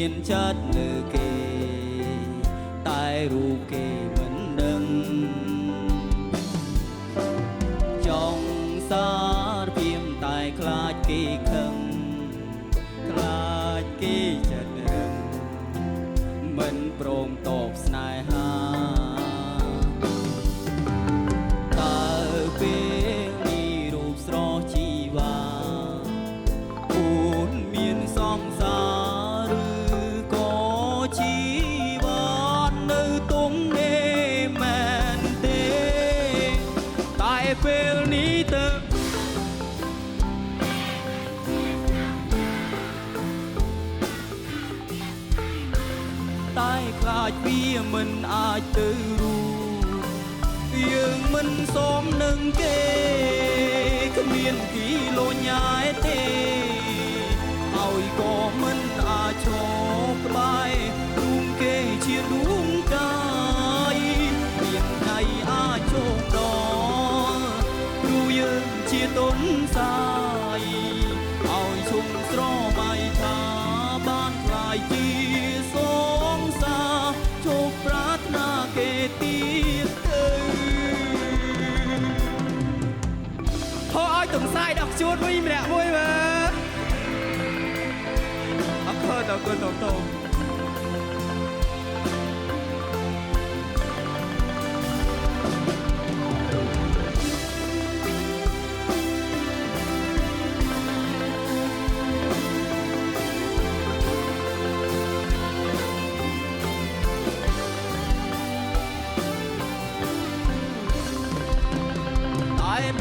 មានចិត្តលើគេតែរូបគេមិនដឹងចង់សារព្រាមតែខ្លាចគេខឹងខ្លាចគេចិត្តរឹងមិនព្រមតបស្នេហាតើពេលនេះរូបស្រស់ជីវ៉ាអូនមានសង្សារឬក៏ជីវ៉ានៅទុំនេះមែនទេតែពេលនេះទៅតែខ្លាចវាមិនអាចទៅរួចយើងមិនសមនឹងគេគ្មានគីឡូញ៉ែទេឲ្យក៏មិនអាចឈរក្បែររូងគេជាដួងកាយមានថ្ងៃអាចជោគដល់ព្រោះយើងជាទុនសាយឲ្យឈុំស្រមៃថាបានខ្លាយជាសងសាជោគប្រាថ្នាគេទៀតទៅខោឲ្យទំសាយដល់ជួនវិញម្នាក់មួយមើលអរគុណតោ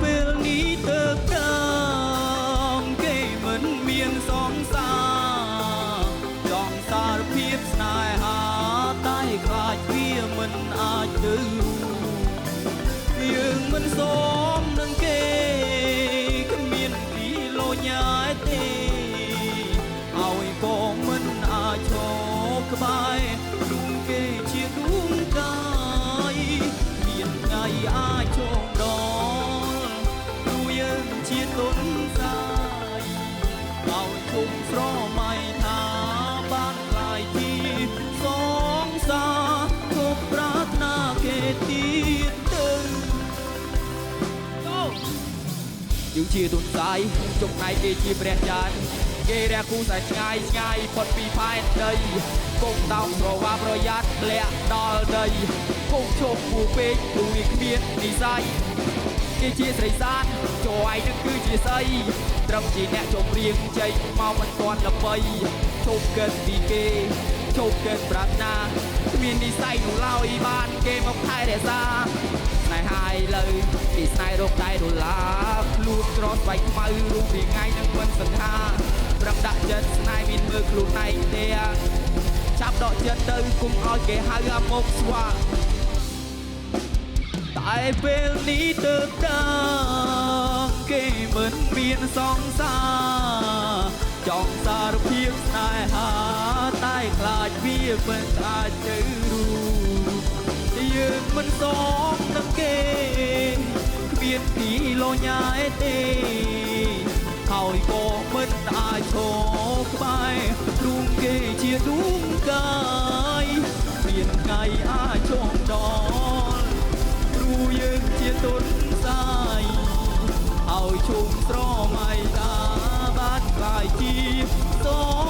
ពេលនេះទៅតាមគេមិនមានសង្សារចង់សារភាពស្នេហាតែខ្លាចវាមិនអាចទៅយើងមិនសមនឹងគេគ្មានពីលោញ៉ែទេឲ្យក៏មិនអាចឈរក្បែររូងគេជាដួងកាយមានថ្ងៃអាចជោគដល់ជាទុនសាយឲ្យជុំស្រមៃថាបានខ្លាយជាសងសាជោគប្រាថ្នាគេទៀតទៅយើងជាទុនសាយចំណែកគេជាព្រះចានគេរះគូសែឆ្ងាយឆ្ងាយផុតពីផែនដីគង់ដោងប្រវាប្រយ័ត្នលាក់ដល់ដីគង់ឈប់គូពេកព្រោះវាគ្មាននិស័យគេជាស្រីសាទចូលឯនឹងគឺជាស្អីត្រឹមជាអ្នកជុំរៀងជ័យមកមិនទាន់ល្បីជោគកិនពីគេជោគកិនប្រាថ្នាគ្មាននិស័យនោះឡើយបានគេមកថែរក្សាស្នេហាឥឡូវពីស្នេហ៍រកតែដុល្លារខ្លួនក្រស្បែកខ្មៅរូបពីថ្ងៃនឹងមិនសង្ហាប្រឹងដាក់ចិត្តស្នេហ៍មានមើលខ្លួនឯងទេចាប់ដកចិត្តទៅគុំឲ្យគេហៅអាមុខស្វាតែពេលនេះទៅតាមគេមិនមានសង្សារចង់សារភាពស្នេហាតែខ្លាចវាមិនអាចទៅរួចយើងមិនសមនឹងគេគ្មានពីលោញ៉ែទេហើយក៏មិនអាចឈរក្បែររូងគេជាដួងកាយមានថ្ងៃអាចជោគដល់យើងជាទុនសាយឲ្យជុំស្រមៃតាបានខ្លាយជាសង